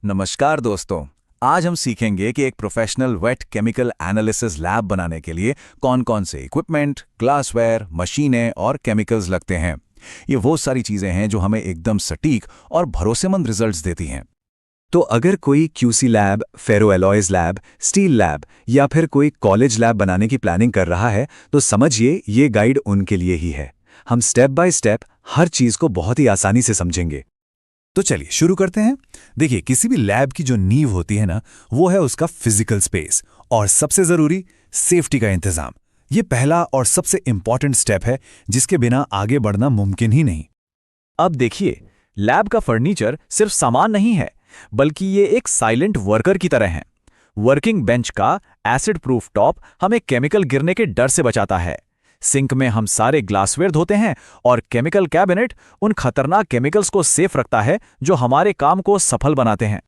नमस्कार दोस्तों। आज हम सीखेंगे कि एक professional wait chemical analysis lab बनाने के लिए कौन-कौन से इक्विपमेंट, ग्लासवेयर, मशीनें और केमिकल्स लगते हैं। ये वो सारी चीजें हैं जो हमें एकदम सटीक और भरोसेमंद रिजल्ट्स देती हैं। तो अगर कोई QC lab, ferroalloys lab, steel lab या फिर कोई कॉलेज लैब बनाने की प्लानिंग कर रहा है, तो समझिए ये गाइड उनके लिए ही है। हम स्टेप बाय स्टेप हर चीज को बहुत ही आसानी से समझेंगे। तो चलिए शुरू करते हैं। देखिए, किसी भी लैब की जो नींव होती है ना, वो है उसका फिजिकल स्पेस और सबसे जरूरी सेफ्टी का इंतजाम। ये पहला और सबसे इंपॉर्टेंट स्टेप है, जिसके बिना आगे बढ़ना मुमकिन ही नहीं। अब देखिए, लैब का फर्नीचर सिर्फ सामान नहीं है, बल्कि ये एक साइलेंट वर्कर की तरह है। वर्किंग बेंच का एसिड प्रूफ टॉप हमें केमिकल गिरने के डर से बचाता है। सिंक में हम सारे ग्लासवेयर धोते हैं और केमिकल कैबिनेट उन खतरनाक केमिकल्स को सेफ रखता है जो हमारे काम को सफल बनाते हैं।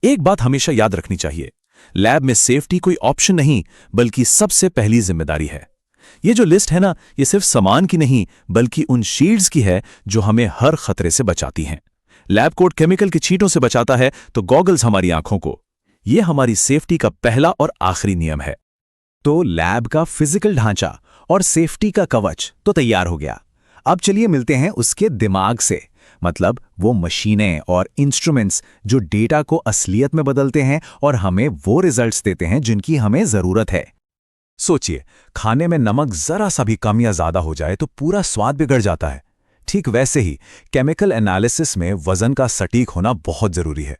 एक बात हमेशा याद रखनी चाहिए, लैब में सेफ्टी कोई ऑप्शन नहीं, बल्कि सबसे पहली जिम्मेदारी है। ये जो लिस्ट है ना, ये सिर्फ सामान की नहीं, बल्कि उन शील्ड्स की है जो हमें हर खतरे से बचाती हैं। लैब कोट केमिकल की छींटों से बचाता है, तो गॉगल्स हमारी आंखों को। ये हमारी सेफ्टी का पहला और आखिरी नियम है। तो लैब का फिजिकल ढांचा और सेफ्टी का कवच तो तैयार हो गया। अब चलिए मिलते हैं उसके दिमाग से, मतलब वो मशीनें और इंस्ट्रूमेंट्स जो डेटा को असलियत में बदलते हैं और हमें वो रिजल्ट्स देते हैं जिनकी हमें जरूरत है। सोचिए, खाने में नमक जरा सा भी कम या ज्यादा हो जाए तो पूरा स्वाद बिगड़ जाता है। ठीक वैसे ही केमिकल एनालिसिस में वजन का सटीक होना बहुत जरूरी है।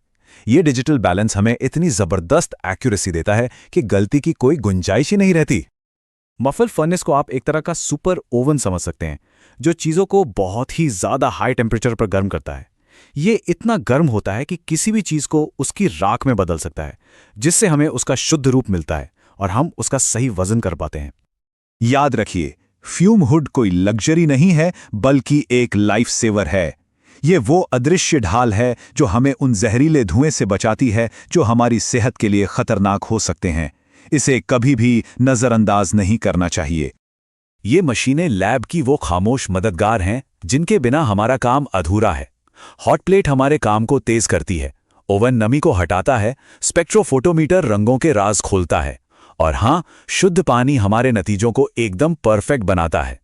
ये डिजिटल बैलेंस हमें इतनी जबरदस्त एक्यूरेसी देता है कि गलती की कोई गुंजाइश ही नहीं रहती। मफल फर्नेस को आप एक तरह का सुपर ओवन समझ सकते हैं, जो चीज़ों को बहुत ही ज़्यादा हाई टेम्परेचर पर गर्म करता है। ये इतना गर्म होता है कि किसी भी चीज़ को उसकी राख में बदल सकता है, जिससे हमें उसका शुद्ध रूप मिलता है और हम उसका सही वजन कर पाते हैं। याद रखिए, फ्यूम हुड कोई लग्जरी नहीं है, बल्कि एक लाइफ सेवर है। ये वो अदृश्य ढाल है जो हमें उन जहरीले धुएं से बचाती है जो हमारी सेहत के लिए खतरनाक हो सकते हैं। इसे कभी भी नजरअंदाज नहीं करना चाहिए। ये मशीनें लैब की वो खामोश मददगार हैं जिनके बिना हमारा काम अधूरा है। हॉट प्लेट हमारे काम को तेज करती है, ओवन नमी को हटाता है, स्पेक्ट्रोफोटोमीटर रंगों के राज खोलता है, और हाँ, शुद्ध पानी हमारे नतीजों को एकदम परफेक्ट बनाता है।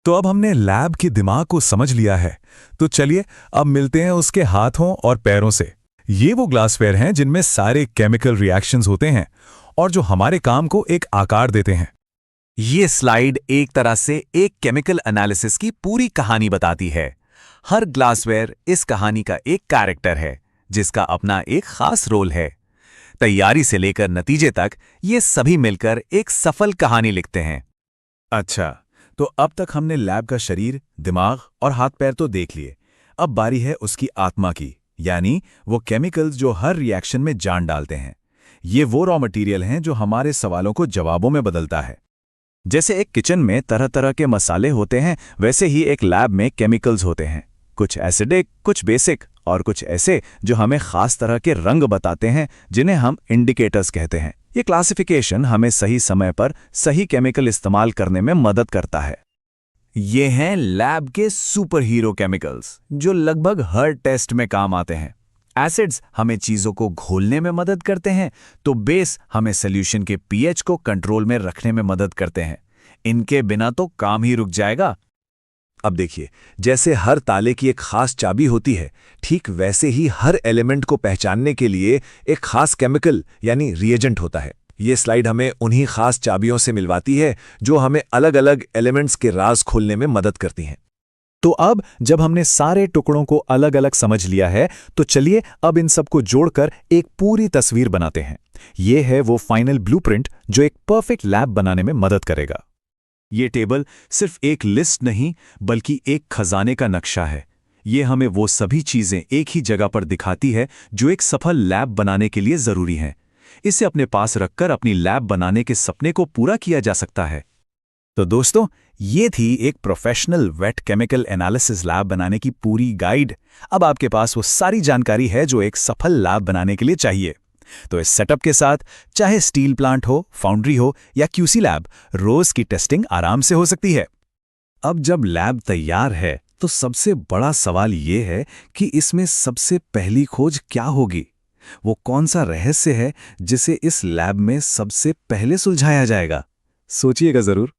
तो अब हमने लैब के दिमाग को समझ लिया है, तो चलिए अब मिलते हैं उसके हाथों और पैरों से। ये वो ग्लासवेयर हैं जिनमें सारे केमिकल रिएक्शंस होते हैं और जो हमारे काम को एक आकार देते हैं। ये स्लाइड एक तरह से एक केमिकल एनालिसिस की पूरी कहानी बताती है। हर ग्लासवेयर इस कहानी का एक कैरेक्टर है, जिसका अपना एक खास रोल है। तैयारी से लेकर नतीजे तक ये सभी मिलकर एक सफल कहानी लिखते हैं। अच्छा, तो अब तक हमने लैब का शरीर, दिमाग और हाथ पैर तो देख लिए। अब बारी है उसकी आत्मा की, यानी वो केमिकल्स जो हर रिएक्शन में जान डालते हैं। ये वो रॉ मटेरियल हैं जो हमारे सवालों को जवाबों में बदलता है। जैसे एक किचन में तरह तरह के मसाले होते हैं, वैसे ही एक लैब में केमिकल्स होते हैं। कुछ एसिडिक, कुछ बेसिक और कुछ ऐसे जो हमें खास तरह के रंग बताते हैं, जिन्हें हम इंडिकेटर्स कहते हैं। ये क्लासिफिकेशन हमें सही समय पर सही केमिकल इस्तेमाल करने में मदद करता है। ये हैं लैब के सुपर हीरो केमिकल्स, जो लगभग हर टेस्ट में काम आते हैं। एसिड्स हमें चीजों को घोलने में मदद करते हैं, तो बेस हमें सॉल्यूशन के पीएच को कंट्रोल में रखने में मदद करते हैं। इनके बिना तो काम ही रुक जाएगा। अब देखिए, जैसे हर ताले की एक खास चाबी होती है, ठीक वैसे ही हर एलिमेंट को पहचानने के लिए एक खास केमिकल यानी रिएजेंट होता है। ये स्लाइड हमें उन्हीं खास चाबियों से मिलवाती है जो हमें अलग अलग एलिमेंट्स के राज खोलने में मदद करती हैं। तो अब जब हमने सारे टुकड़ों को अलग अलग समझ लिया है, तो चलिए अब इन सबको जोड़कर एक पूरी तस्वीर बनाते हैं। ये है वो फाइनल ब्लूप्रिंट जो एक परफेक्ट लैब बनाने में मदद करेगा। ये टेबल सिर्फ एक लिस्ट नहीं, बल्कि एक खजाने का नक्शा है। ये हमें वो सभी चीजें एक ही जगह पर दिखाती है जो एक सफल लैब बनाने के लिए जरूरी हैं। इसे अपने पास रखकर अपनी लैब बनाने के सपने को पूरा किया जा सकता है। तो दोस्तों, ये थी एक professional wait chemical analysis lab बनाने की पूरी गाइड। अब आपके पास वो सारी जानकारी है जो एक सफल लैब बनाने के लिए चाहिए। तो इस सेटअप के साथ चाहे स्टील प्लांट हो, फाउंड्री हो या क्यूसी लैब, रोज की टेस्टिंग आराम से हो सकती है। अब जब लैब तैयार है, तो सबसे बड़ा सवाल ये है कि इसमें सबसे पहली खोज क्या होगी। वो कौन सा रहस्य है जिसे इस लैब में सबसे पहले सुलझाया जाएगा? सोचिएगा जरूर।